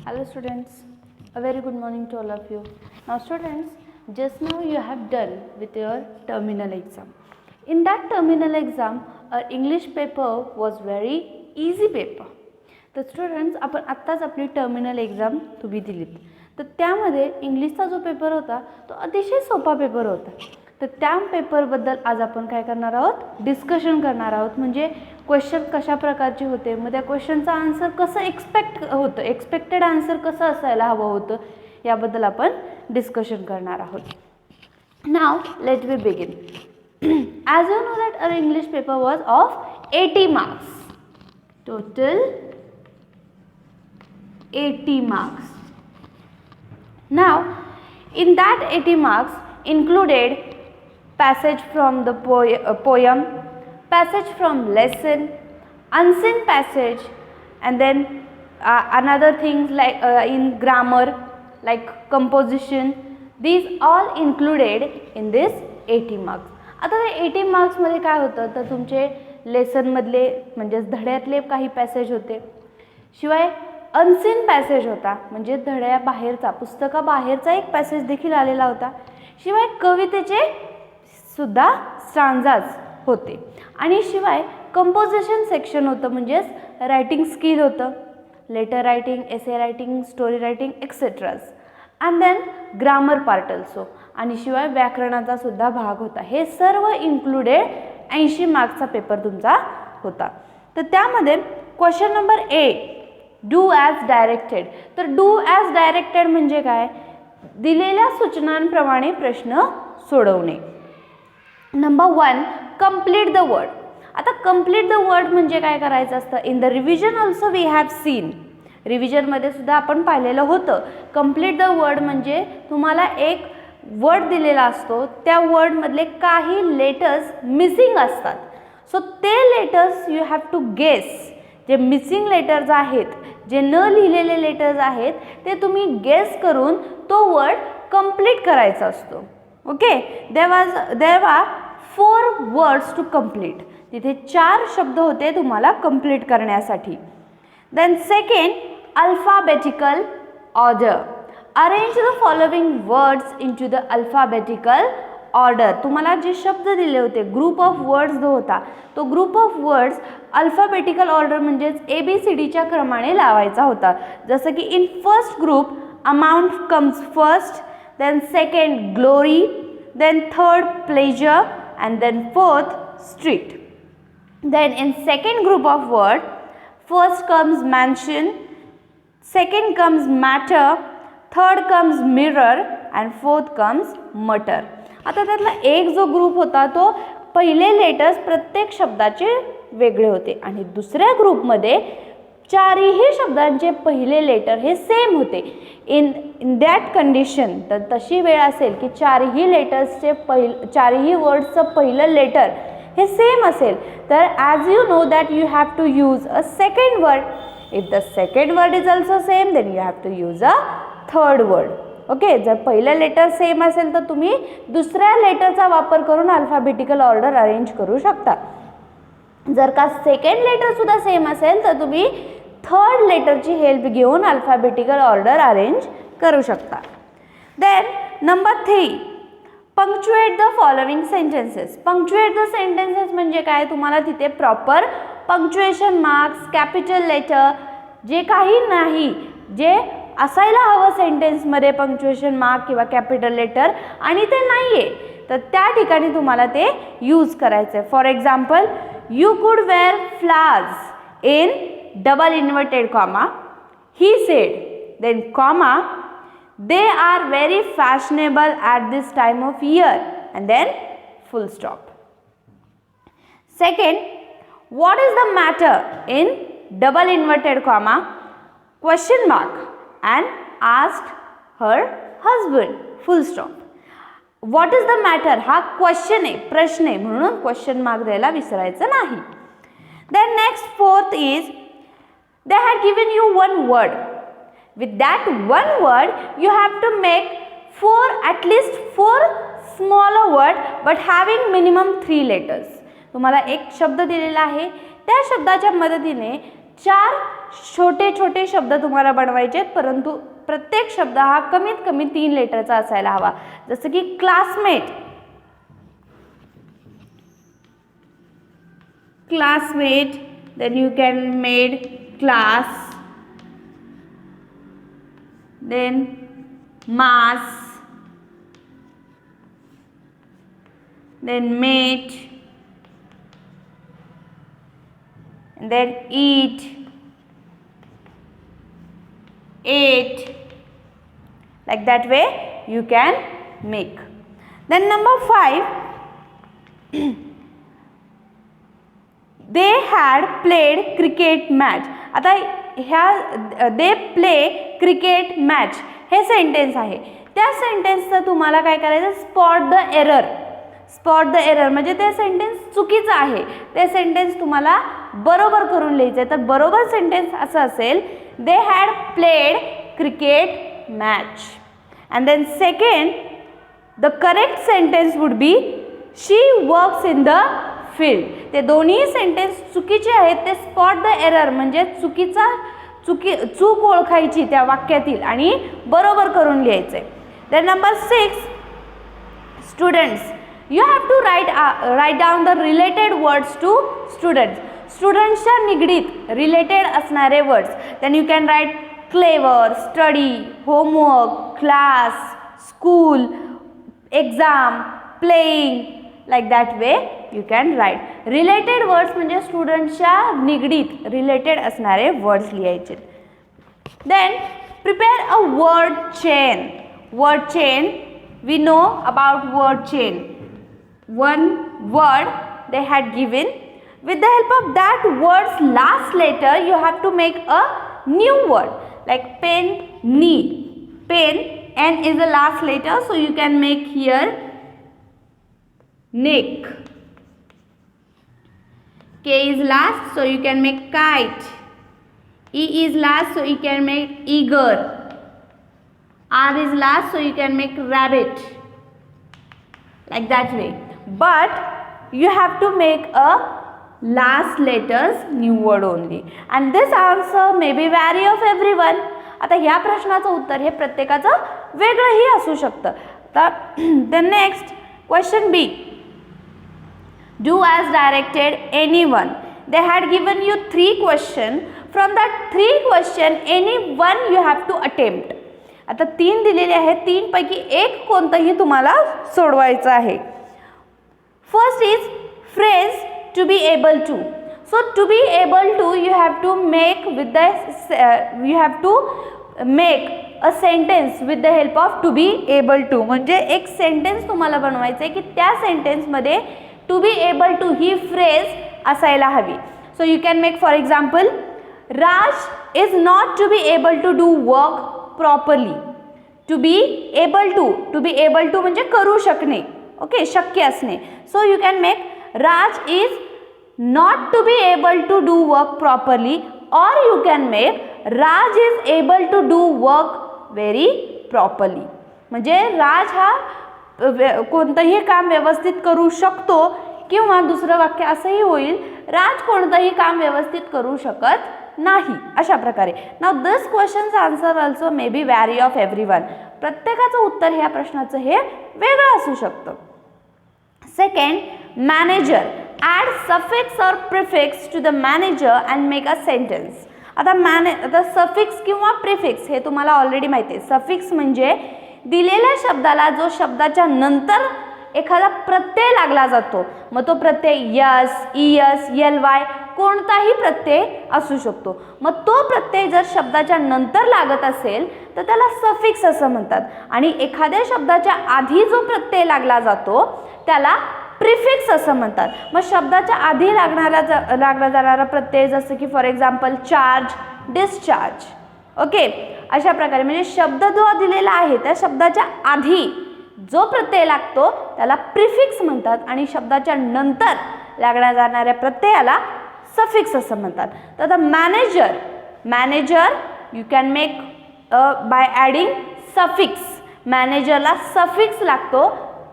Hello students, a very good morning to all of you. Now students, just now you have done with your terminal exam. In that terminal exam, our English paper was very easy paper. तर students आपण आत्ताच आपली terminal exam तुम्ही दिलीत. तर त्यामध्ये इंग्लिशचा जो पेपर होता तो अतिशय सोपा पेपर होता. तर त्या पेपरबद्दल आज आपण काय करणार आहोत, डिस्कशन करणार आहोत. म्हणजे क्वेश्चन कशा प्रकारचे होते, मग त्या क्वेश्चनचा आन्सर कसं एक्सपेक्टेड आन्सर कसं असायला हवं होतं, याबद्दल आपण डिस्कशन करणार आहोत. Now let we begin. As you know that our English paper was of 80 marks. Total 80 marks. Now in that 80 marks included passage from the poem, passage from lesson, unseen passage, and then another things like in grammar like composition. These all included in this 80 marks. आता त्या 80 marks मध्ये काय होतं, तर तुमचे lesson मधले म्हणजे धड्यातले काही पॅसेज होते, शिवाय अनसीन पॅसेज होता म्हणजे धड्याबाहेरचा पुस्तकाबाहेरचा एक पॅसेज देखील आलेला होता, शिवाय कवितेचे सुद्धा स्टांजाज होते, आणि शिवाय कंपोजिशन सेक्शन होतं म्हणजेच रायटिंग स्किल होतं, letter writing, essay writing, story writing etcetera, and then grammar part also, आणि शिवाय व्याकरणाचा सुद्धा भाग होता. हे सर्व इन्क्लुडेड 80 मार्क्सचा पेपर तुमचा होता. तर त्यामध्ये question number A, do as directed. तर डू ॲज डायरेक्टेड म्हणजे काय, दिलेल्या सूचनांप्रमाणे प्रश्न सोडवणे. Number 1, complete the word. आता कंप्लीट द वर्ड म्हणजे काय करायचं असतं, in the revision also we have seen. रिव्हिजनमध्ये सुद्धा आपण पाहिलेलं होतं. कंप्लीट द वर्ड म्हणजे तुम्हाला एक वर्ड दिलेला असतो, त्या वर्डमधले काही लेटर्स मिसिंग असतात. सो ते letters you have to guess. जे मिसिंग लेटर्स आहेत, जे न लिहिलेले लेटर्स आहेत, ते तुम्ही गेस करून तो वर्ड कंप्लीट करायचा असतो. ओके, देर वर 4 वर्ड्स टू कंप्लीट. तिथे 4 शब्द होते तुम्हाला कंप्लीट करण्यासाठी. Then second, alphabetical order. Arrange the following words into the alphabetical order. तुम्हाला जे शब्द दिले होते, ग्रुप ऑफ वर्ड्स जो होता, तो group of words alphabetical order म्हणजेच ABCDच्या क्रमाने लावायचा होता. जसं की in first group amount comes first, then second glory, then third pleasure, and then fourth street. Then in second group of word first comes mansion, second comes matter, third comes mirror, and fourth comes mutter. आता त्यातला एक जो group होता तो पहिले letters प्रत्येक शब्दाचे वेगळे होते, आणि दुसऱ्या ग्रुपमध्ये 4ही शब्दांचे पहिले लेटर हे सेम होते. इन दॅट कंडिशन, तर तशी वेळ असेल की 4ही लेटर्सचे 4ही वर्ड्सचं पहिलं लेटर हे सेम असेल, तर as you know that you have to use a second word. If the second word is also same, then you have to use a third word. Okay, जर पहिलं लेटर सेम असेल तर तुम्ही दुसऱ्या लेटरचा वापर करून अल्फाबेटिकल ऑर्डर अरेंज करू शकता. जर का सेकंड लेटर सुद्धा सेम असेल तर तुम्ही थर्ड लेटरची हेल्प घेऊन अल्फाबेटिकल ऑर्डर अरेंज करू शकता. Then number 3, punctuate the following sentences. Punctuate the sentences म्हणजे काय, तुम्हाला तिथे proper punctuation marks, capital letter जे काही नाही, जे असायला हवं सेंटेन्समध्ये पंक्च्युएशन मार्क किंवा कॅपिटल लेटर, आणि ते नाही आहे, तर त्या ठिकाणी तुम्हाला ते यूज करायचं आहे. For example, you could wear flowers in double inverted comma, he said, then comma, they are very fashionable at this time of year, and then full stop. Second, what is the matter in double inverted comma, question mark, and asked her husband, full stop. What is the matter हा question आहे, प्रश्न आहे, म्हणून question mark द्यायला विसरायचं नाही. Then next, fourth is, they had given you one word. With that one word you have to make at least 4 smaller word but having minimum 3 letters. तुम्हाला एक शब्द दिलेला आहे, त्या शब्दाच्या मदतीने 4 छोटे छोटे शब्द तुम्हाला बनवायचे आहेत, परंतु प्रत्येक शब्द हा कमीत कमी 3 लेटरचा असायला हवा. जसं की classmate, classmate, then you can made class, then mass, then mate, and then eat, ate, like that way you can make. Then number 5, they had played cricket match. आता ह्या they play cricket match हे sentence आहे. त्या सेंटेन्सचं तुम्हाला काय करायचं, spot the error. Spot the error म्हणजे ते सेंटेन्स चुकीचं आहे, ते सेंटेन्स तुम्हाला बरोबर करून लिहायचं आहे. तर बरोबर सेंटेन्स असं असेल, they had played cricket match. And then second, the correct sentence would be she works in the field. ते दोन्ही सेंटेन्स चुकीचे आहेत. ते स्पॉट द एरर म्हणजे चूक ओळखायची त्या वाक्यातील आणि बरोबर करून लिहायचे. Then number 6, students, you have to write down the related words to students. स्टुडंट्सच्या निगडीत रिलेटेड असणारे words. Then you can write clever, study, homework, class, school, exam, playing, like that way you can write. Related words म्हणजे स्टुडंटच्या निगडीत related असणारे words लिहायचे. Then prepare a word chain. Word chain, we know about word chain. One word they had given, with the help of that word's last letter you have to make a new word, like pen, knee. Pen, N is the last letter, so you can make here neck. K is last, so you can make kite. E is last, so you can make eager. R is last, so you can make rabbit, like that way. But you have to make a last letters new word only, and this answer may be vary of everyone. आता ह्या प्रश्नाचं उत्तर हे प्रत्येकाचं वेगळंही असू शकतं. तर next question B, do as directed anyone. They had given you 3 questions. From that 3 question any one you have to attempt. आता 3 दिलेले आहेत, 3 पैकी एक कोणतंही तुम्हाला सोडवायचं आहे. First is phrase to be able to. So to be able to you have to make with the you have to make a sentence with the help of to be able to. म्हणजे एक sentence तुम्हाला बनवायचं आहे की त्या सेंटेन्समध्ये to be able to ही phrase असायला हवी. So you can make for example, Raj is not to be able to do work properly. To be able to म्हणजे करू शकणे, ओके, शक्य असणे. So you can make Raj is not to be able to do work properly, और you can make Raj is able to do work very properly. म्हणजे राज हा कोणतंही काम व्यवस्थित करू शकतो, किंवा दुसरं वाक्य असंही होईल, राज कोणतंही काम व्यवस्थित करू शकत नाही, अशा प्रकारे. Now this questions answer also may be vary of everyone. प्रत्येकाचं उत्तर ह्या प्रश्नाचं हे वेगळं असू शकतं. Second, manager, add suffix or prefix to the manager and make a sentence. आता सफिक्स किंवा प्रिफिक्स हे तुम्हाला ऑलरेडी माहिती आहे. सफिक्स म्हणजे दिलेल्या शब्दाला जो शब्दाच्या नंतर एखादा प्रत्यय लागला जातो, मग तो प्रत्यय यस, इयस, यल वाय कोणताही प्रत्यय असू शकतो. मग तो प्रत्यय जर शब्दाच्या नंतर लागत असेल तर त्याला सफिक्स असं म्हणतात, आणि एखाद्या शब्दाच्या आधी जो प्रत्यय लागला जातो त्याला प्रिफिक्स असं म्हणतात. मग शब्दाच्या आधी लागला जाणारा प्रत्यय जसं की for example charge, discharge, okay, अशा प्रकारे. म्हणजे शब्द जो दिलेला आहे त्या शब्दाच्या आधी जो प्रत्यय लागतो त्याला प्रिफिक्स म्हणतात, आणि शब्दाच्या नंतर लागल्या जाणाऱ्या प्रत्ययाला सफिक्स असं म्हणतात. तर the manager you can make bye adding suffix. मॅनेजरला सफिक्स लागतो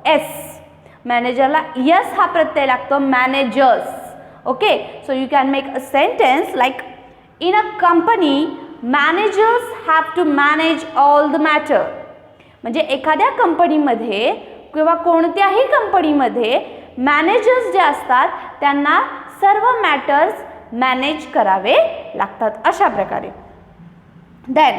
एस, मॅनेजरला यस हा प्रत्यय लागतो managers, okay. So you can make a sentence like In a company, managers have to manage all the matter. म्हणजे एखाद्या कंपनीमध्ये किंवा कोणत्याही कंपनीमध्ये मॅनेजर्स जे असतात त्यांना सर्व मॅटर्स मॅनेज करावे लागतात अशा प्रकारे. Then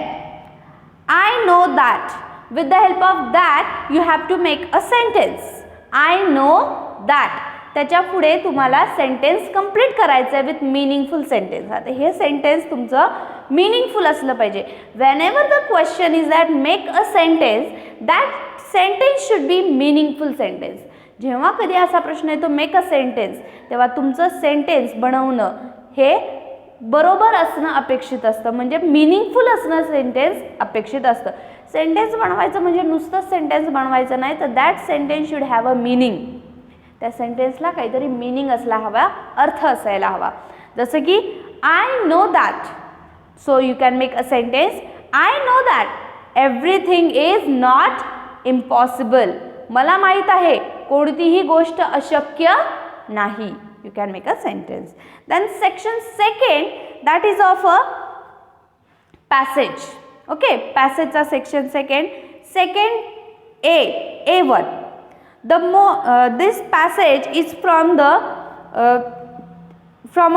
I know that. With the help of that you have to make a sentence. I know that त्याच्या पुढे तुम्हाला सेंटेन्स कंप्लीट करायचं आहे विथ मिनिंगफुल सेंटेन्स. आता हे सेंटेन्स तुमचं मिनिंगफुल असलं पाहिजे. Wien ever the question is that make a sentence, that sentence should be meaningful sentence. जेव्हा कधी असा प्रश्न येतो मेक अ सेंटेन्स, तेव्हा तुमचं सेंटेन्स बनवणं हे बरोबर असणं अपेक्षित असतं, म्हणजे मिनिंगफुल असणं सेंटेन्स अपेक्षित असतं. सेंटेन्स बनवायचं म्हणजे नुसतंच सेंटेन्स बनवायचं नाही, तर that sentence should have a meaning. त्या सेंटेन्सला काहीतरी मिनिंग असला हवा, अर्थ असायला हवा. जसं की I know that, so you can make a sentence I know that everything is not impossible. मला माहीत आहे कोणतीही गोष्ट अशक्य नाही. You can make a sentence. Then section second, that is of a passage. Okay, पॅसेजचा section second A1. This passage is from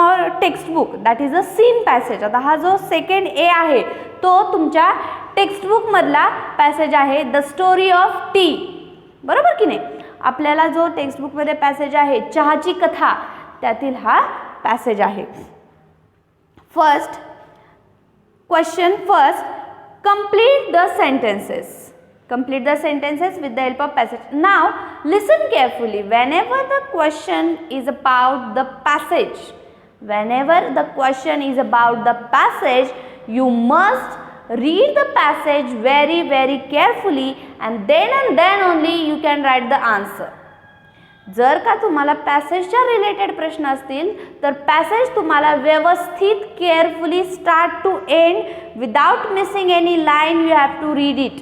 our textbook, that is a scene passage. आता हा जो सेकंड A आहे तो तुमच्या टेक्स्टबुक मधला passage आहे, the story of T. बरोबर की नाही. आपल्याला जो टेक्स्टबुक मध्ये पॅसेज आहे चहाची कथा, त्यातील हा पॅसेज आहे. First question, complete the sentences. Complete the sentences with the help of passage. Now listen carefully. Whenever the question is about the passage, you must read the passage very very carefully, and then only you can write the answer. जर का तुम्हाला पॅसेजच्या related प्रश्न असतील तर passage तुम्हाला व्यवस्थित carefully start to end without missing any line you have to read it.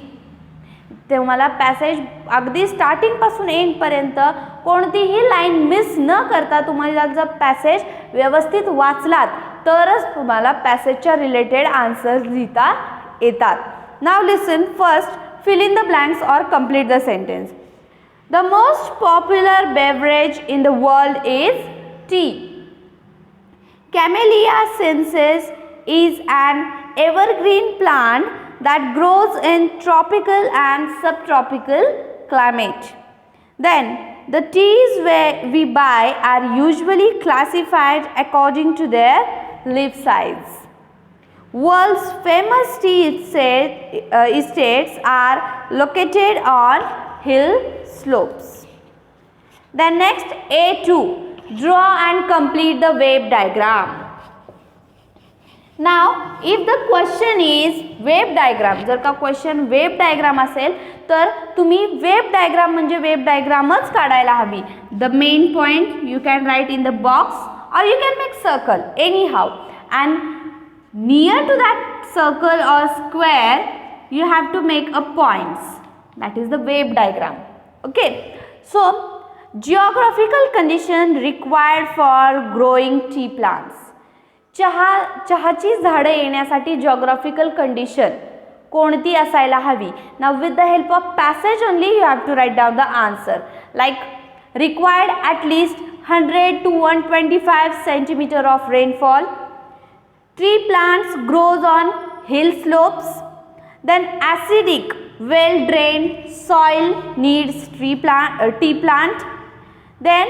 तुम्हाला passage अगदी स्टार्टिंगपासून एंडपर्यंत कोणतीही लाईन मिस न करता तुम्हाला जर पॅसेज व्यवस्थित वाचलात तरच तुम्हाला पॅसेजच्या रिलेटेड आन्सर्स लिहिता येतात. Now listen. First, fill in the blanks और complete the sentence. The most popular beverage in the world is tea. Camellia sinensis is an evergreen plant that grows in tropical and subtropical climate. Then the teas we buy are usually classified according to their leaf size. World's famous tea estates are located on hill slopes. Then next, A2, draw and complete the wave diagram. Now if the question is wave diagram, जर का question wave diagram असेल तर तुम्ही wave diagram म्हणजे wave डायग्रामच काढायला हवी. The main point you can right in the box or you can make circle anyhow, and near to that circle or square you have to make a points. That is the wave diagram. Okay, so geographical condition required for growing tea plants. चहाची झाडं येण्यासाठी geographical condition कोणती असायला हवी. Now with the help of passage only you have to write down the answer. Like required at least 100 to 125 centimeter of rainfall. Tree plants grows on hill slopes. Then acidic well drained soil needs tea plant. Then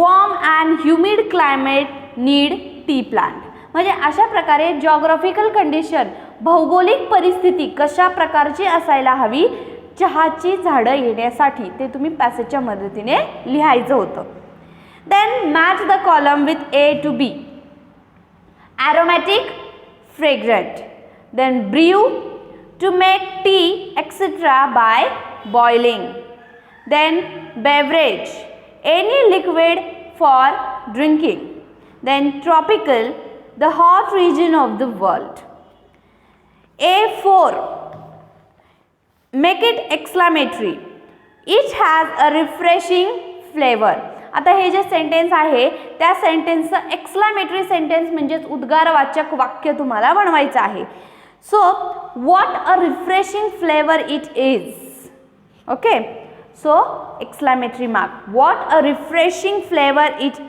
warm and humid climate need tea plant. म्हणजे अशा प्रकारे geographical condition भौगोलिक परिस्थिती कशा प्रकारची असायला हवी चहाची झाडं येण्यासाठी ते तुम्ही पॅसेजच्या मदतीने लिहायचं होतं. Then match the column with A to B. aromatic, fragrant. Then brew, to make tea etc. by boiling. Then beverage, any liquid for drinking. Then tropical, the hot region of the world. A4, make it exclamatory. It has a refreshing flavor. आता हे जे sentence आहे त्या सेंटेन्सचं exclamatory sentence म्हणजेच उद्गारवाचक वाक्य तुम्हाला बनवायचं आहे. So what a refreshing flavour it is. Okay, so exclamatory mark. What a refreshing flavour it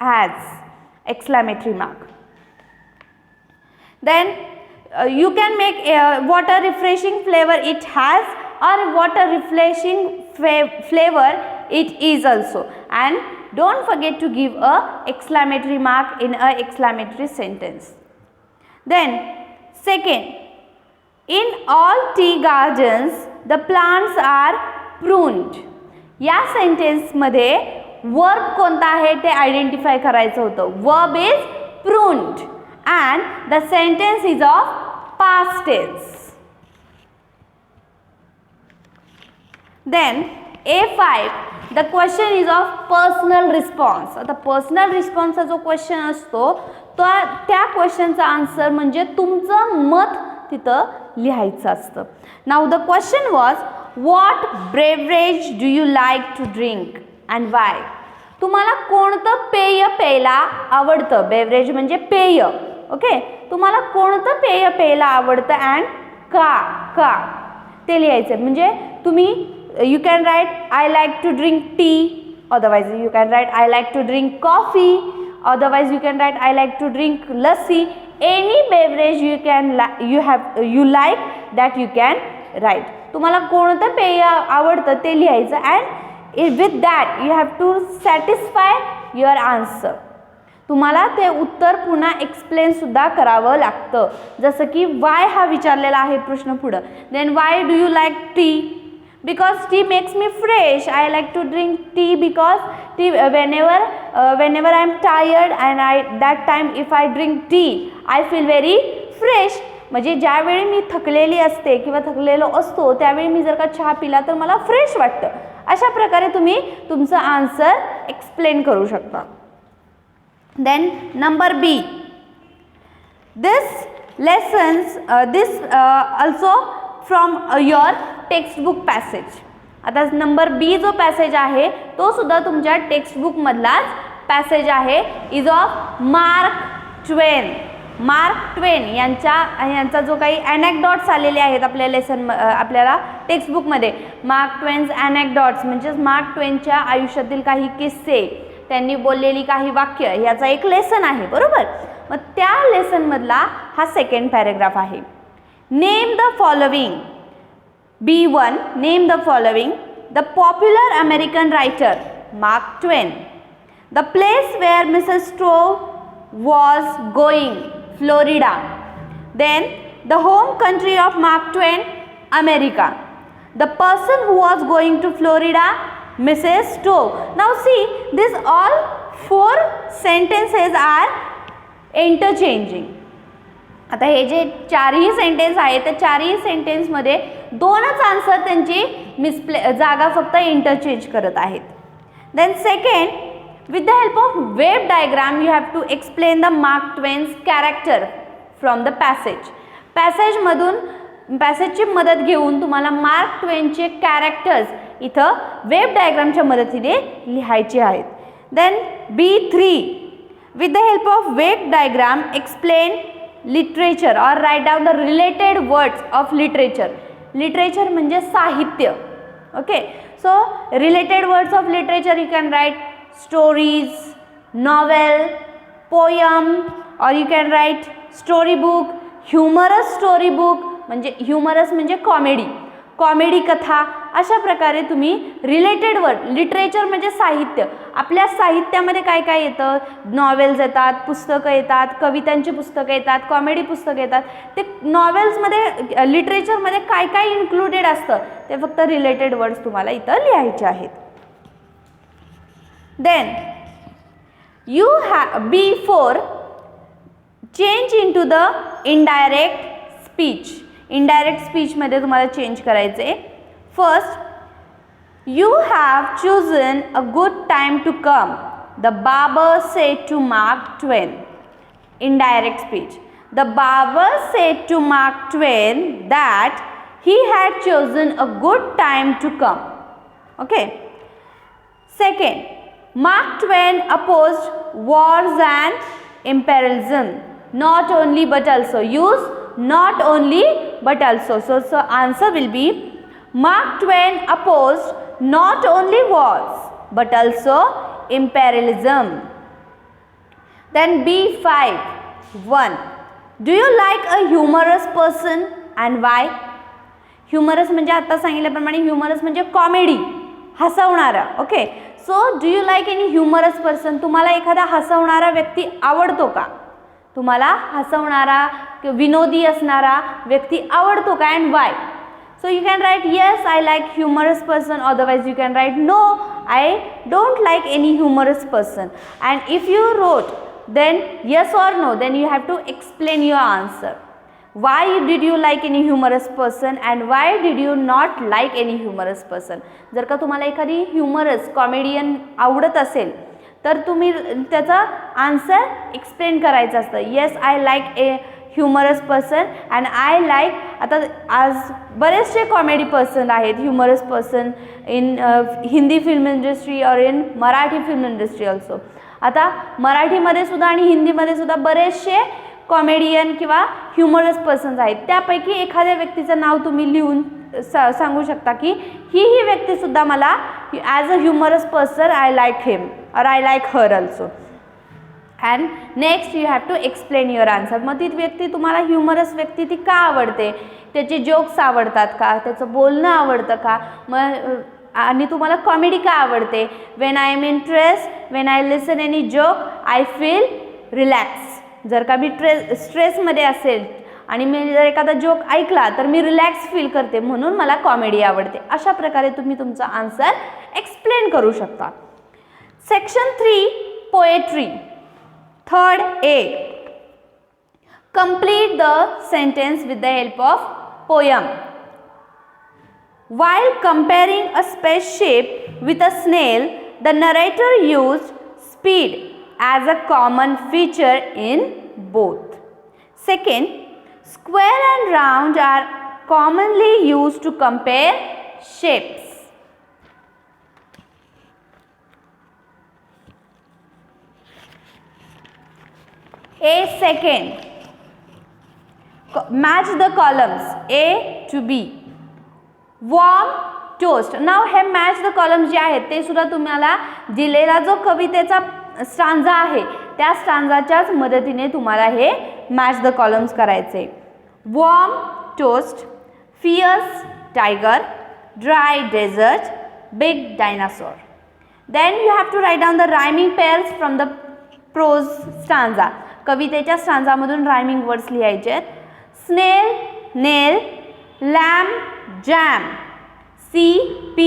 has, exclamatory mark. Then you can make what a refreshing flavor it has or what a refreshing flavor it is also, and don't forget to give a exclamatory mark in a exclamatory sentence. Then second, in all tea gardens the plants are pruned. या sentence मध्ये verb कोणता आहे ते identify करायचं होतं. Verb is pruned and the sentence is of past tense. Then A5, the question is of personal response. आता personal रिस्पॉन्सचा जो question असतो तो त्या क्वेश्चनचा आन्सर म्हणजे तुमचं मत तिथं लिहायचं असतं. Now the question was what beverage do you like to drink and why. तुम्हाला कोणतं पेय प्यायला आवडतं. बेवरेज म्हणजे पेय. ओके, तुम्हाला कोणतं पेय प्यायला आवडतं अँड का ते लिहायचं. म्हणजे तुम्ही you can write I like to drink tea, otherwise you can write I like to drink coffee, otherwise you can write I like to drink lassi. Any beverage you like that you can write. तुम्हाला कोणतं पेय आवडतं ते लिहायचं and with that you have to satisfy your answer. तुम्हाला ते उत्तर पुन्हा एक्सप्लेन सुद्धा करावं लागतं. जसं की वाय हा विचारलेला आहे प्रश्न पुढं. Then why do you like tea. Because tea makes me fresh. I like to drink tea because tea whenever I am tired and that time if I drink tea I feel very fresh. म्हणजे ज्यावेळी मी थकलेली असते किंवा थकलेलो असतो त्यावेळी मी जर का चहा पिला तर मला फ्रेश वाटतं. अशा प्रकारे तुम्ही तुमचं आन्सर एक्सप्लेन करू शकता. Then number B, this also from your textbook passage. आता नंबर बी जो पॅसेज आहे तो सुद्धा तुमच्या टेक्स्टबुक मधलाच पॅसेज आहे. इज ऑफ मार्क ट्वेन. मार्क ट्वेन यांचा जो काही ॲनेक्डॉट्स आलेले आहेत आपल्याला टेक्स्टबुकमध्ये. मार्क ट्वेन्स ॲनेक्डॉट्स म्हणजेच मार्क ट्वेनच्या आयुष्यातील काही किस्से, त्यांनी बोललेली काही वाक्य याचा एक लेसन आहे. बरोबर. मग त्या लेसनमधला हा सेकंड पॅरेग्राफ आहे. Name the following. B1, name the following. The popular American writer Mark Twain. The place where Mrs. Stowe was going, Florida. Then the home country of Mark Twain, America. The person who was going to Florida, Mrs. Stowe. Now see, this all 4 sentences are interchanging. आता हे जे चारही sentence आहेत त्या चारही सेंटेन्समध्ये दोनच answer त्यांची जागा फक्त इंटरचेंज करत आहेत. Then second, with the help of web diagram you have to explain the Mark Twain's character from the passage. पॅसेजची मदत घेऊन तुम्हाला मार्क ट्वेनचे कॅरेक्टर्स इथं वेब डायग्रामच्या मदतीने लिहायचे आहेत. Then B3, with the help of web diagram explain literature और write down the related words of literature. Literature म्हणजे साहित्य. Okay, so related words of literature you can write stories, novel, poem, और you can write story book, humorous story book म्हणजे humorous म्हणजे comedy कथा. अशा प्रकारे तुम्ही रिलेटेड वर्ड. लिटरेचर म्हणजे साहित्य. आपल्या साहित्यामध्ये काय काय येतं. नॉवेल्स येतात, पुस्तकं येतात, कवितांची पुस्तकं येतात, कॉमेडी पुस्तकं येतात. ते नॉवेल्समध्ये लिटरेचरमध्ये काय काय इन्क्लुडेड असतं ते फक्त रिलेटेड वर्ड्स तुम्हाला इथं लिहायचे आहेत. Then you B4, change into the indirect speech. Indirect स्पीचमध्ये तुम्हाला चेंज करायचे. First, you have chosen a good time to come. The barber said to Mark Twain. Indirect speech. The barber said to Mark Twain that he had chosen a good time to come. Okay. Second, Mark Twain opposed wars and imperialism. Not only but also. Use not only but also. So answer will be Mark Twain opposed not only wars but also imperialism. Then B5 1. Do you like a humorous person and why? Humorous म्हणजे आता सांगितल्याप्रमाणे humorous म्हणजे comedy, हसवणारा. Okay, so do you like any humorous person? तुम्हाला एखादा हसवणारा व्यक्ती आवडतो का? तुम्हाला हसवणारा विनोदी असणारा व्यक्ती आवडतो का and why? So you can write yes I like humorous person, otherwise you can write no I don't like any humorous person. And if you wrote then yes or no, then you have to explain your answer. Why did you like any humorous person and why did you not like any humorous person? जर का तुम्हाला एखादी humorous comedian आवडत असेल तर तुम्ही त्याचा answer explain करायचं असतं. Yes I like a humorous person and I like. आता आज बरेचसे कॉमेडी पर्सन आहेत, humorous person in Hindi film industry और in Marathi film industry also. आता मराठीमध्ये सुद्धा आणि हिंदीमध्ये सुद्धा बरेचसे कॉमेडियन किंवा ह्युमरस पर्सन्स आहेत. त्यापैकी एखाद्या व्यक्तीचं नाव तुम्ही लिहून सांगू शकता की ही व्यक्तीसुद्धा मला as a humorous person I like him और I like her also. And next you have to explain your answer. मग ती व्यक्ती तुम्हाला ह्युमरस व्यक्ती ती का आवडते? त्याचे जोक्स आवडतात का? त्याचं बोलणं आवडतं का? मग आणि तुम्हाला कॉमेडी का आवडते? When I am in when I listen any joke I feel relax. जर का मी स्ट्रेसमध्ये असेल आणि मी जर एखादा जोक ऐकला तर मी रिलॅक्स फील करते, म्हणून मला कॉमेडी आवडते. अशा प्रकारे तुम्ही तुमचा आन्सर एक्सप्लेन करू शकता. Section 3 poetry. Third A. Complete the sentence with the help of poem. While comparing a spaceship with a snail, the narrator used speed as a common feature in both. Second, square and round are commonly used to compare shapes. A. Second, match the columns A to B. Warm toast. नाव हे match the columns जे आहेत ते सुद्धा तुम्हाला दिलेला जो कवितेचा स्टांजा आहे त्या स्टांजाच्याच मदतीने तुम्हाला हे मॅच द कॉलम्स करायचे. Warm toast, fierce tiger, dry desert, big dinosaur. Then you have to write down the rhyming pairs from the prose stanza. कवितेच्या स्टांजामधून रायमिंग वर्ड्स लिहायचे आहेत. Snail, nail, lamb, jam, CP,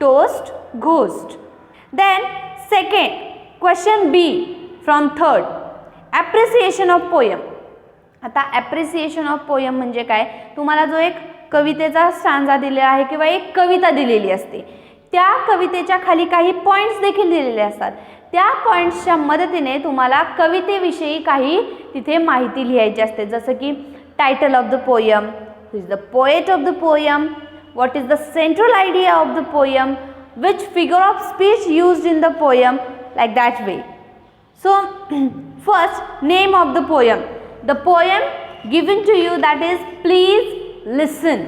toast, ghost. Then second, question B from third, appreciation of poem. आता appreciation of poem म्हणजे काय? तुम्हाला जो एक कवितेचा स्टांजा दिलेला आहे किंवा एक कविता दिलेली असते, त्या कवितेच्या खाली काही पॉईंट्स देखील दिलेले असतात. त्या पॉईंट्सच्या मदतीने तुम्हाला कवितेविषयी काही तिथे माहिती लिहायची असते. जसं की title of the poem, who is the poet of the poem, what is the central idea of the poem, which figure of speech used in the poem, like that way. So first, name of the poem. The poem given to you, that is please listen.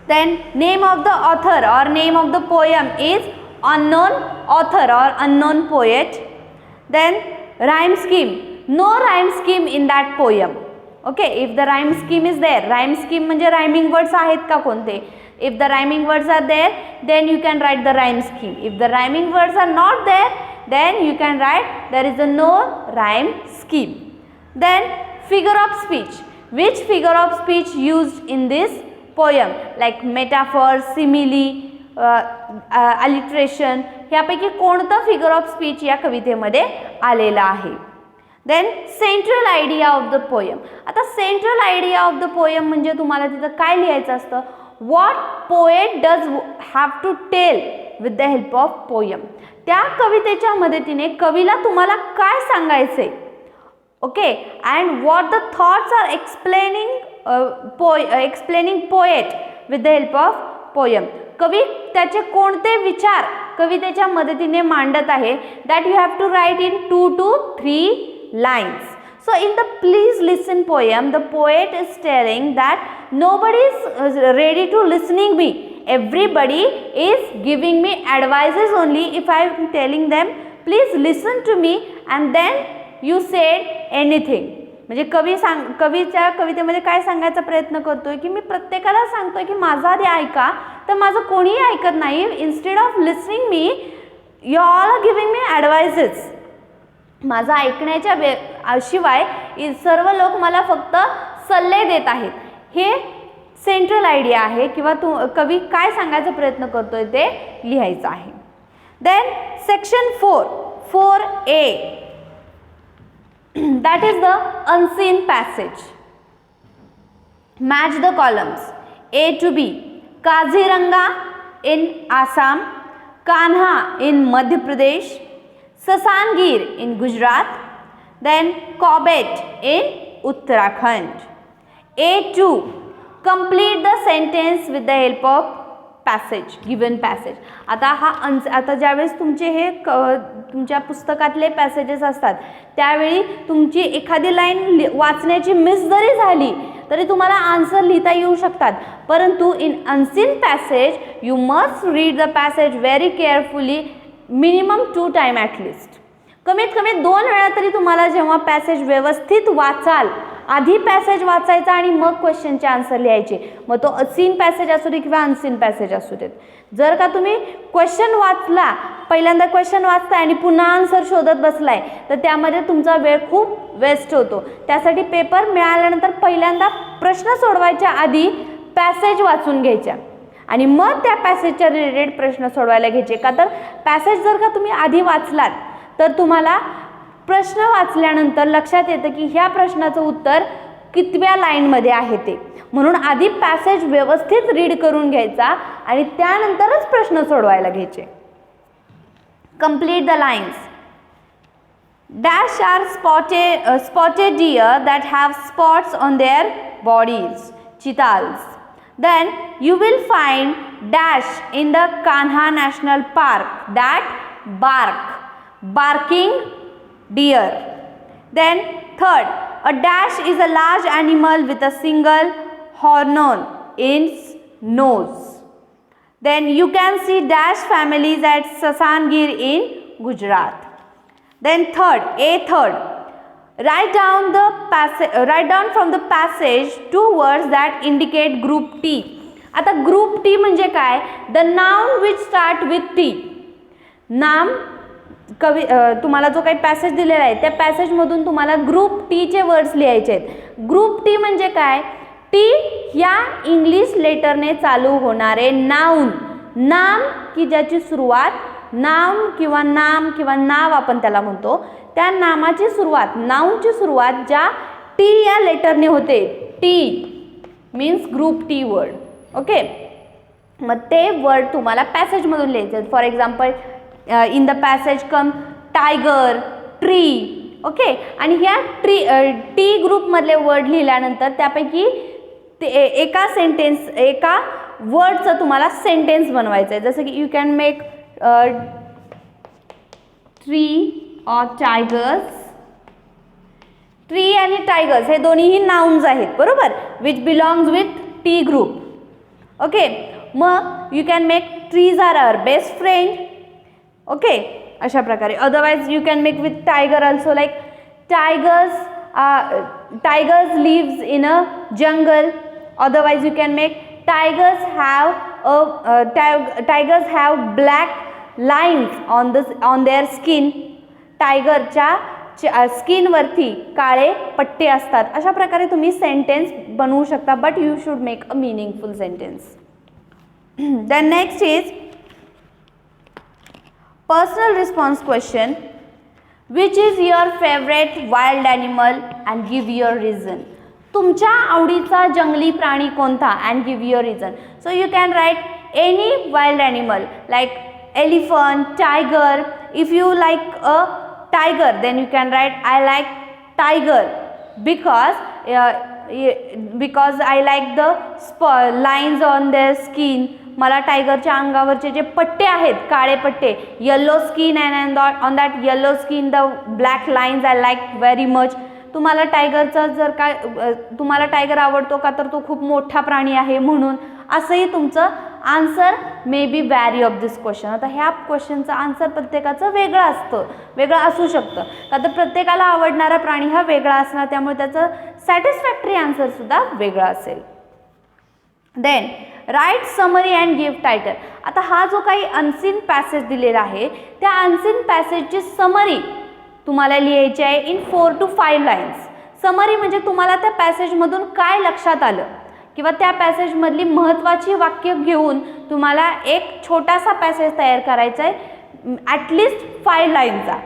Then name of the author or name of the poem is unknown author or unknown poet. Then rhyme scheme, no rhyme scheme in that poem. Okay, if the rhyme scheme is there, rhyme scheme म्हणजे rhyming words आहेत का कोणते? If the rhyming words are there, then you can write the rhyme scheme. If the rhyming words are not there, then you can write there is a no rhyme scheme. Then figure of speech. Which figure of speech used in this poem? Like metaphor, simile, alliteration. ह्यापैकी कोणतं figure of speech या कवितेमध्ये आलेला आहे? Then central idea of the poem. आता central idea of the poem म्हणजे तुम्हाला तिथं काय लिहायचं असतं? What poet does have to tell with the help of poem. त्या कवितेच्या मदतीने कवीला तुम्हाला काय सांगायचे? Okay, and what the thoughts are explaining poet with the help of poem. कवी त्याचे कोणते विचार कवितेच्या मदतीने मांडत आहे, that you have to write in 2 to 3 lines. So in the please listen poem, the poet is telling that nobody is ready to listening me. Everybody is giving me advices only if I am telling them please listen to me and then you said anything. म्हणजे कवीच्या कवितेमध्ये काय सांगायचा प्रयत्न करतोय की मी प्रत्येकाला सांगतोय की माझं आधी ऐका, तर माझं कोणीही ऐकत नाही. Instead of listening me you all are giving me advices. माझं ऐकण्याच्या शिवाय सर्व लोक मला फक्त सल्ले देत आहेत. हे सेंट्रल आयडिया आहे किंवा कवी काय सांगायचा प्रयत्न करतोय ते लिहायचं आहे. Then section 4A, that is the unseen passage. Match the columns A to B. Kaziranga in Assam, Kanha in Madhya Pradesh, Sasangir in Gujarat, then Corbett in Uttarakhand. A2. Complete the sentence with the help of passage, given passage. आता ज्यावेळेस तुमचे हे तुमच्या पुस्तकातले passages असतात त्यावेळी तुमची एखादी line वाचण्याची मिस जरी झाली तरी तुम्हाला आन्सर लिहिता येऊ शकतात. परंतु in unseen passage you must read the passage very carefully, minimum 2 time at least. कमीत कमी 2 वेळा तरी तुम्हाला जेव्हा पॅसेज व्यवस्थित वाचाल, आधी पॅसेज वाचायचा आणि मग क्वेश्चनचे आन्सर लिहायचे, मग तो सीन पॅसेज असू दे किंवा अनसीन पॅसेज असू देत. जर का तुम्ही क्वेश्चन वाचला, पहिल्यांदा क्वेश्चन वाचताय आणि पुन्हा आन्सर शोधत बसलाय तर त्यामध्ये तुमचा वेळ खूप वेस्ट होतो. त्यासाठी पेपर मिळाल्यानंतर पहिल्यांदा प्रश्न सोडवायच्या आधी पॅसेज वाचून घ्यायच्या आणि मग त्या पॅसेजच्या रिलेटेड प्रश्न सोडवायला घ्यायचे. का तर पॅसेज जर का तुम्ही आधी वाचलात तर तुम्हाला प्रश्न वाचल्यानंतर लक्षात येतं की ह्या प्रश्नाचं उत्तर कितव्या लाईनमध्ये आहे ते. म्हणून आधी पॅसेज व्यवस्थित रीड करून घ्यायचा आणि त्यानंतरच प्रश्न सोडवायला घ्यायचे. Complete the lines. Dash are spotted deer that have spots on their bodies, cheetahs. Then you will find dash in the Kanha National Park that barking deer. Then third, a dash is a large animal with a single horn in its nose. Then you can see dash families at Sasangir in Gujarat. Then third, write down from the passage 2 words that indicate group T. आता group T म्हणजे काय? The noun which start with T. नाम तुम्हाला जो काही passage दिलेला आहे त्या पॅसेजमधून तुम्हाला ग्रुप टीचे वर्ड्स लिहायचे आहेत. ग्रुप टी म्हणजे काय? टी या इंग्लिश लेटरने चालू होणारे नाउन, नाम की ज्याची सुरुवात नाम किंवा नाव आपण त्याला म्हणतो, त्या नामाची सुरुवात, नाउनची सुरुवात ज्या टी या लेटरने होते, T means group T word. Okay, मग ते वर्ड तुम्हाला पॅसेजमधून लिहायचे आहेत. For example in the passage come tiger, tree. Okay, आणि ह्या टी ग्रुपमधले वर्ड लिहिल्यानंतर त्यापैकी एका वर्डचं तुम्हाला सेंटेन्स बनवायचं आहे. जसं की यू कॅन मेक ट्री और टायगर्स. ट्री आणि टायगर्स हे दोन्हीही नाउन्स आहेत, बरोबर, which belongs with T group. Okay, मग you can make trees are our best friend. Okay, अशा प्रकारे. Otherwise you can make with tiger also, like tigers lives in a jungle. Otherwise you can make tigers have black lines on their skin. टायगरच्या skin वरती काळे पट्टे असतात. अशा प्रकारे तुम्ही सेंटेन्स बनवू शकता, but you should make a meaningful sentence. Then next is personal response question. Which is your favourite wild animal and give your reason. तुमच्या आवडीचा जंगली प्राणी कोणता and give your reason. So you can write any wild animal like elephant, tiger. If you like a tiger, then you can write I like tiger because I like the lines on their skin. मला टायगरच्या अंगावरचे जे पट्टे आहेत, काळे पट्टे, yellow skin and on that yellow skin the black lines I like very much. तुम्हाला टायगरचा जर काय तुम्हाला tiger आवडतो का, तर तो खूप मोठा प्राणी आहे म्हणून. असंही तुमचं answer may be vary of this question. आता ह्या क्वेश्चनचं आन्सर प्रत्येकाचं वेगळं असतं, वेगळं असू शकतं, का तर प्रत्येकाला आवडणारा प्राणी हा वेगळा असणार, त्यामुळे त्याचं सॅटिस्फॅक्टरी आन्सरसुद्धा वेगळं असेल. Then write summary and give title. आता हा जो काही अनसीन पॅसेज दिलेला आहे, त्या अनसीन पॅसेजची समरी तुम्हाला लिहायची आहे इन 4 to 5 लाईन्स. समरी म्हणजे तुम्हाला त्या पॅसेजमधून काय लक्षात आलं किंवा त्या पॅसेजमधली महत्त्वाची वाक्य घेऊन तुम्हाला एक छोटासा पॅसेज तयार करायचा आहे, ॲटलिस्ट 5 लाईनचा.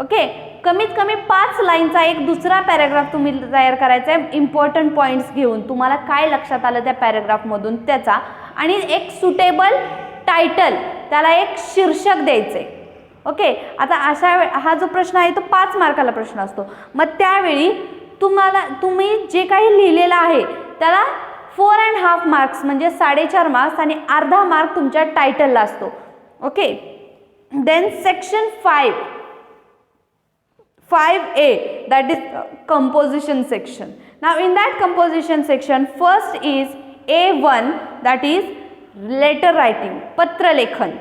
ओके, कमीत कमी 5 लाईनचा एक दुसरा पॅराग्राफ तुम्ही तयार करायचा आहे, इम्पॉर्टंट पॉईंट्स घेऊन तुम्हाला काय लक्षात आलं त्या पॅराग्राफमधून त्याचा, आणि एक सुटेबल टायटल, त्याला एक शीर्षक द्यायचं आहे. ओके, आता हा जो प्रश्न आहे तो 5 मार्काला प्रश्न असतो. मग त्यावेळी तुम्ही जे काही लिहिलेलं आहे त्याला 4.5 मार्क्स म्हणजे 4.5 मार्क्स आणि अर्धा मार्क तुमच्या टायटलला असतो. Okay, then section 5A, that is composition section. Now in that composition section, first is A1, that is letter writing, पत्र लेखन.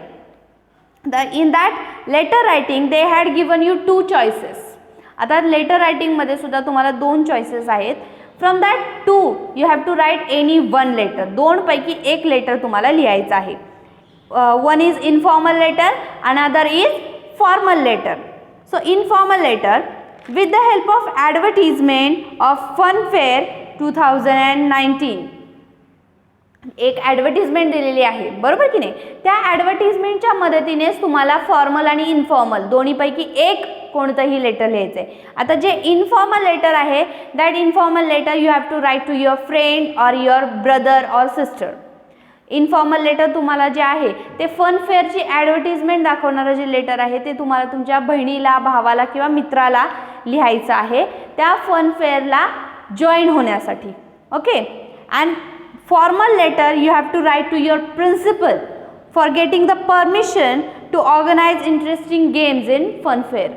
In that letter writing they had given you 2 choices. आता letter रायटिंगमध्ये सुद्धा तुम्हाला 2 choices आहेत. From that 2 you have to write any 1 letter. 2 पैकी 1 letter तुम्हाला लिहायचं आहे. One is informal letter, another is formal letter. So informal letter, with the help of advertisement of Fun Fair 2019. एक ॲडव्हर्टिजमेंट दिलेली आहे, बरोबर की नाही. त्या ॲडव्हर्टिजमेंटच्या मदतीनेच तुम्हाला फॉर्मल आणि इनफॉर्मल दोन्हीपैकी एक कोणतंही लेटर लिहायचं आहे. आता जे इनफॉर्मल लेटर आहे, that informal letter you have to write to your friend or your brother or sister. Informal letter तुम्हाला जे आहे ते फन फेअरची ॲडव्हर्टिजमेंट दाखवणारं जे लेटर आहे ते तुम्हाला तुमच्या बहिणीला, भावाला किंवा मित्राला लिहायचं आहे त्या फन फेअरला जॉईन होण्यासाठी. Okay, and formal letter you have to write to your principal for getting the permission to organise interesting games in fun fair.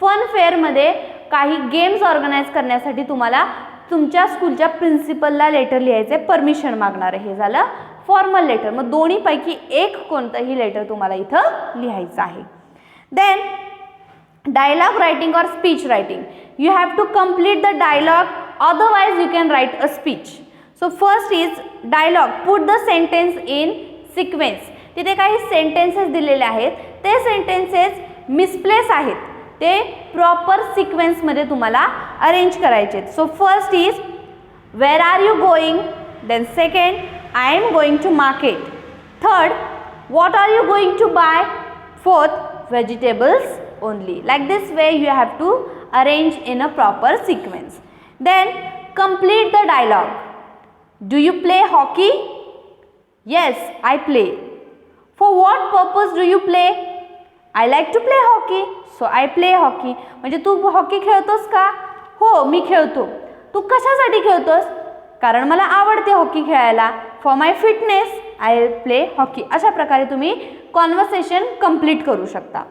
Fun फेअरमध्ये काही गेम्स ऑर्गनाइज करण्यासाठी तुम्हाला तुमच्या स्कूलच्या प्रिन्सिपलला लेटर लिहायचं आहे, परमिशन मागणार आहे. हे झालं फॉर्मल लेटर. मग दोन्हीपैकी एक कोणतंही लेटर तुम्हाला इथं लिहायचं आहे. Then dialogue writing or speech writing. You have to complete the dialogue, otherwise you can write a speech. So first is dialogue, put the sentence in sequence. तिथे काही सेंटेन्सेस दिलेले आहेत, ते सेंटेन्सेस मिसप्लेस आहेत, ते प्रॉपर सिक्वेन्समध्ये तुम्हाला arrange करायचे. So first is where are you going. Then second, I am going to market. Third, what are you going to buy? Fourth, vegetables only. Like this way you have to arrange in a proper sequence. Then complete the dialogue. Do you play hockey? Yes, I play. For what purpose do you play? I like to play hockey, so I play hockey. म्हणजे तू hockey खेळतोस का? हो, मी खेळतो. तू कशासाठी खेळतोस? कारण मला आवडते hockey खेळायला. For my fitness I play hockey. अशा प्रकारे तुम्ही कॉन्व्हर्सेशन कंप्लीट करू शकता.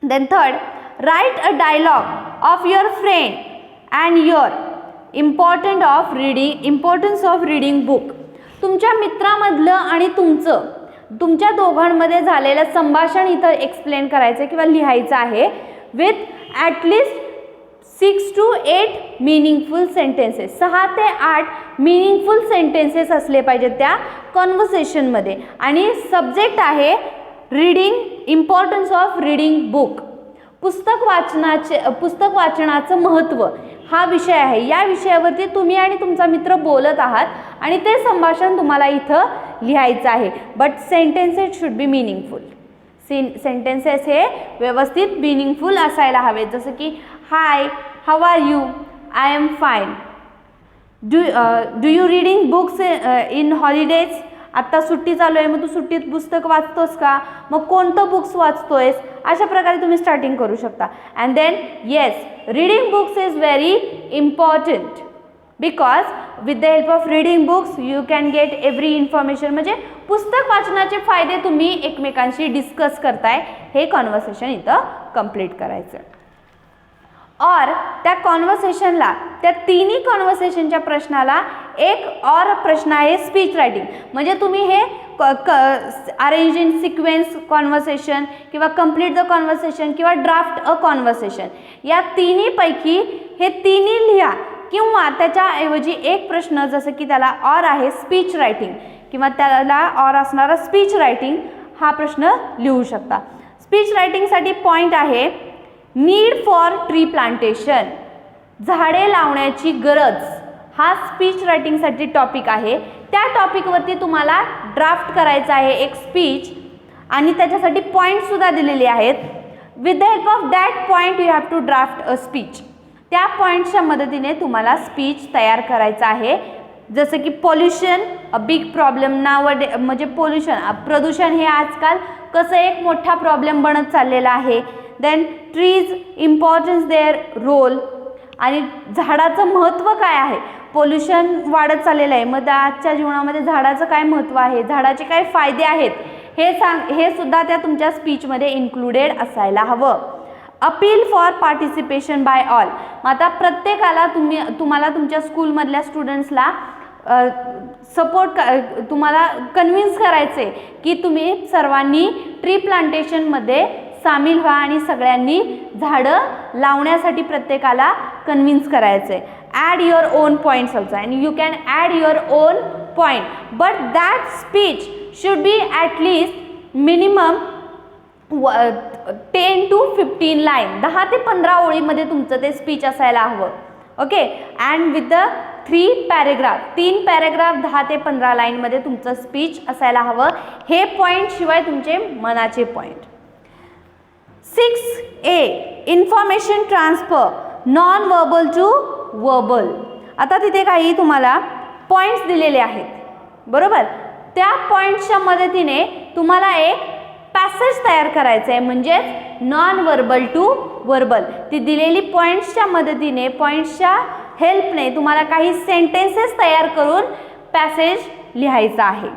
Then third, write a dialogue of your friend and your important of reading, importance of reading book. तुमच्या मित्रामधलं आणि तुमच्या दोघांमध्ये झालेलं संभाषण इथं एक्सप्लेन करायचं किंवा लिहायचं आहे with at least 6 to 8 meaningful sentences. 6 ते 8 मिनिंगफुल सेंटेन्सेस असले पाहिजेत त्या कॉन्व्हर्सेशनमध्ये. आणि सब्जेक्ट आहे reading, importance of reading book. पुस्तक वाचनाचं महत्त्व हा विषय आहे. या विषयावरती तुम्ही आणि तुमचा मित्र बोलत आहात आणि ते संभाषण तुम्हाला इथं लिहायचं आहे. But sentences should be meaningful. Sentences हे व्यवस्थित मिनिंगफुल असायला हवेत. जसं की hi, how are you, I am fine. Do you reading books in holidays. आत्ता सुट्टी चालू आहे, मग तू सुट्टीत पुस्तक वाचतोस का? मग कोणतं बुक्स वाचतोयस? अशा प्रकारे तुम्ही स्टार्टिंग करू शकता. And then yes, reading books is very important. Because with the help of reading books you can get every information. म्हणजे पुस्तक वाचनाचे फायदे तुम्ही एकमेकांशी डिस्कस करताय, हे कॉन्व्हर्सेशन इथं कंप्लीट करायचं. और त्या कॉन्व्हर्सेशनला, त्या तिन्ही कॉन्व्हर्सेशनच्या प्रश्नाला एक और प्रश्न आहे स्पीच रायटिंग. म्हणजे तुम्ही हे अरेंज इन सिक्वेन्स कॉन्व्हर्सेशन किंवा कंप्लीट द कॉन्व्हर्सेशन किंवा ड्राफ्ट अ कॉन्व्हर्सेशन, या तिन्हीपैकी हे तिन्ही लिहा किंवा त्याच्याऐवजी एक प्रश्न जसं की त्याला और आहे स्पीच रायटिंग किंवा त्याला और असणारा स्पीच रायटिंग, हा प्रश्न लिहू शकता. स्पीच रायटिंगसाठी पॉईंट आहे नीड फॉर ट्री प्लांटेशन, झाडे लावण्याची गरज, हा स्पीच रायटिंगसाठी टॉपिक आहे. त्या टॉपिकवरती तुम्हाला ड्राफ्ट करायचा आहे एक स्पीच आणि त्याच्यासाठी पॉईंटसुद्धा दिलेले आहेत. With the help of that point you have to draft a speech. त्या पॉईंट्सच्या मदतीने तुम्हाला स्पीच तयार करायचं आहे. जसं की पोल्युशन अ बिग प्रॉब्लेम नावडे, म्हणजे प्रदूषण हे आजकाल कसं एक मोठा प्रॉब्लेम बनत चाललेला आहे. Then trees importance their role, आणि झाडाचं महत्त्व काय आहे. पोल्युशन वाढत चाललेलं आहे, मग आजच्या जीवनामध्ये झाडाचं काय महत्त्व आहे, झाडाचे काय फायदे आहेत, हे सुद्धा त्या तुमच्या स्पीचमध्ये इन्क्लुडेड असायला हवं. Appeal for participation by all, मग आता प्रत्येकाला तुम्हाला तुमच्या स्कूलमधल्या स्टुडंट्सला तुम्हाला कन्व्हिन्स करायचे की तुम्ही सर्वांनी ट्री प्लांटेशनमध्ये सामील व्हा आणि सगळ्यांनी झाडं लावण्यासाठी प्रत्येकाला कन्व्हिन्स करायचे. Add your own points also, and you can add your own point, but that speech should be at least minimum 10 to 15 line, 10 ते 15 ओळीमध्ये तुमचं ते स्पीच असायला हवं. Okay, and with the 3 paragraph 10 ते 15 लाईनमध्ये तुमचं स्पीच असायला हवं. हे पॉईंट शिवाय तुमचे मनाचे point. 6A information transfer non verbal to verbal. आता तिथे काही तुम्हाला पॉईंट्स दिलेले आहेत, बरोबर. त्या पॉईंट्सच्या मदतीने तुम्हाला एक पॅसेज तयार करायचं आहे, म्हणजेच नॉन वर्बल टू वर्बल. ती दिलेली पॉईंट्सच्या मदतीने, पॉईंट्सच्या हेल्पने तुम्हाला काही सेंटेन्सेस तयार करून पॅसेज लिहायचा आहे.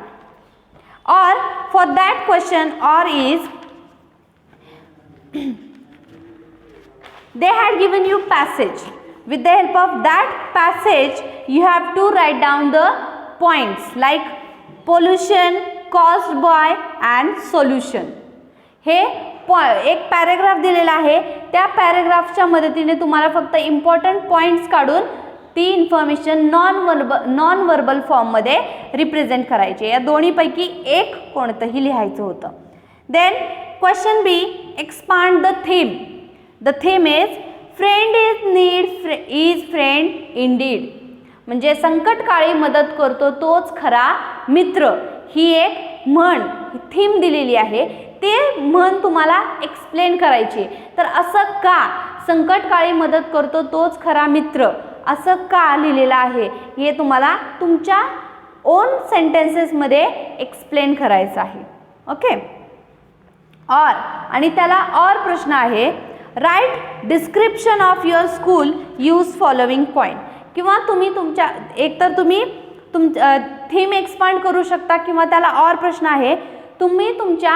और फॉर दॅट क्वेश्चन और is they had given you passage. With the help of that passage you have to write down the points like pollution, caused by and solution. हे एक पॅरेग्राफ दिलेला आहे, त्या पॅरेग्राफच्या मदतीने तुम्हाला फक्त इम्पॉर्टंट पॉईंट्स काढून ती इन्फॉर्मेशन नॉन वर्बल फॉर्ममध्ये रिप्रेझेंट करायची. या दोन्हीपैकी एक कोणतंही लिहायचं होतं. Then question B, expand the theme. The theme is friend is need is friend indeed, म्हणजे संकटकाळी मदत करतो तोच खरा मित्र. ही एक म्हण, थीम दिलेली आहे, ते म्हण तुम्हाला एक्सप्लेन करायची. तर असं का, संकटकाळी मदत करतो तोच खरा मित्र, असं का लिहिलेलं आहे, हे तुम्हाला तुमच्या ओन सेंटेन्सेसमध्ये एक्सप्लेन करायचं आहे. ओके. और, आणि त्याला और प्रश्न आहे, write description of your school, use following point. किंवा तुम्ही तुमच्या एकतर तुम्ही थीम एक्सपांड करू शकता किंवा त्याला और प्रश्न आहे, तुम्ही तुमच्या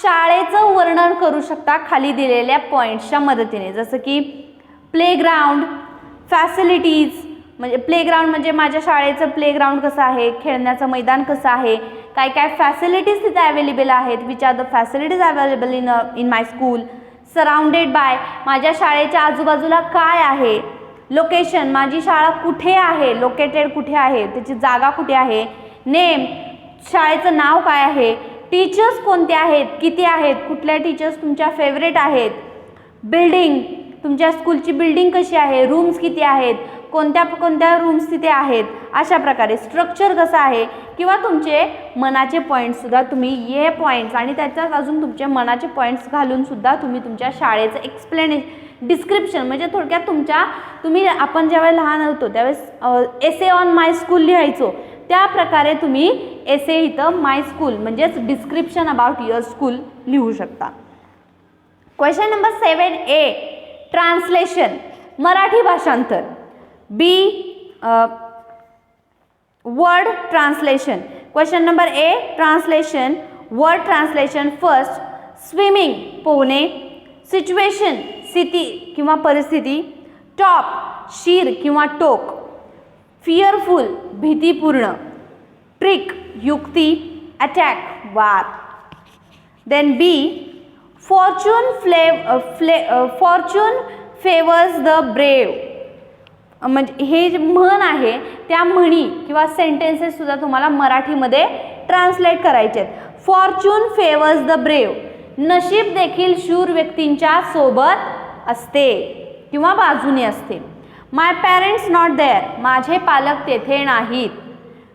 शाळेचं वर्णन करू शकता खाली दिलेल्या पॉईंट्सच्या मदतीने. जसं की प्लेग्राऊंड, फॅसिलिटीज, म्हणजे प्लेग्राऊंड म्हणजे माझ्या शाळेचं प्लेग्राऊंड कसं आहे, खेळण्याचं मैदान कसं आहे, काय काय फॅसिलिटीज तिथे अवेलेबल आहेत, which are the facilities available in my school. Surrounded by, माझ्या शाळेच्या आजूबाजूला काय आहे. लोकेशन, माझी शाळा कुठे आहे, लोकेटेड कुठे आहे, त्याची जागा कुठे आहे. नेम, शाळेचं नाव काय आहे. टीचर्स कोणते आहेत, किती आहेत, कुठल्या टीचर्स तुमच्या फेवरेट आहेत. बिल्डिंग, तुमच्या स्कूलची बिल्डिंग कशी आहे, रूम्स किती आहेत, कोणत्या कोणत्या रूम्स तिथे आहेत, अशा प्रकारे. स्ट्रक्चर कसं आहे, किंवा तुमचे मनाचे पॉईंट्ससुद्धा तुम्ही हे पॉईंट्स आणि त्याच्यात अजून तुमचे मनाचे पॉईंट्स घालूनसुद्धा तुम्ही तुमच्या शाळेचं डिस्क्रिप्शन, म्हणजे थोडक्यात आपण ज्यावेळेस लहान होतो त्यावेळेस एसे ऑन माय स्कूल लिहायचो, त्या प्रकारे तुम्ही एसे इथं माय स्कूल म्हणजेच डिस्क्रिप्शन अबाउट युअर स्कूल लिहू शकता. Question number 7A translation, Marathi भाषांतर. बी word translation. Question number A, translation. Word translation. First, swimming पोहणे, situation स्थिती किंवा परिस्थिती, top शीर किंवा टोक, fearful भीतीपूर्ण, trick युक्ती, attack वार. Then B, fortune favors the brave. म्हणजे हे जे म्हण आहे त्या म्हणी किंवा सेंटेन्सेस सुद्धा तुम्हाला मराठीमध्ये ट्रान्सलेट करायचे आहेत. Fortune favours the brave. नशीब देखील शूर व्यक्तींच्या सोबत असते किंवा बाजूने असते. My parents not there. माझे पालक तेथे नाहीत.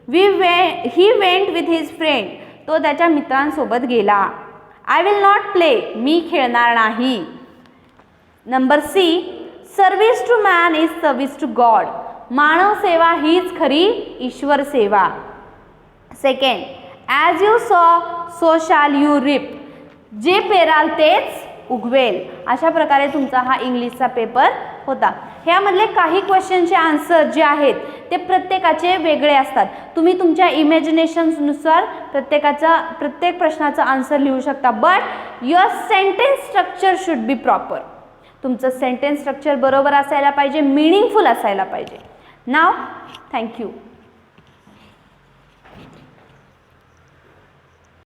He went with his friend. तो त्याच्या मित्रांसोबत गेला. I will not play. मी खेळणार नाही. Number C, service to man is service to God. मानव सेवा हीच खरी ईश्वर सेवा. Second, as you sow shall you reap. जे पेराल तेच उगवेल. अशा प्रकारे तुमचा हा इंग्लिशचा पेपर होता. ह्यामधले काही क्वेश्चनचे आन्सर जे आहेत ते प्रत्येकाचे वेगळे असतात. तुम्ही तुमच्या इमॅजिनेशन्सनुसार प्रत्येक प्रश्नाचा आन्सर लिहू शकता. But your sentence structure should be proper. तुमचं सेंटेन्स स्ट्रक्चर बरोबर असायला पाहिजे, मिनिंगफुल असायला पाहिजे. नाव थँक्यू.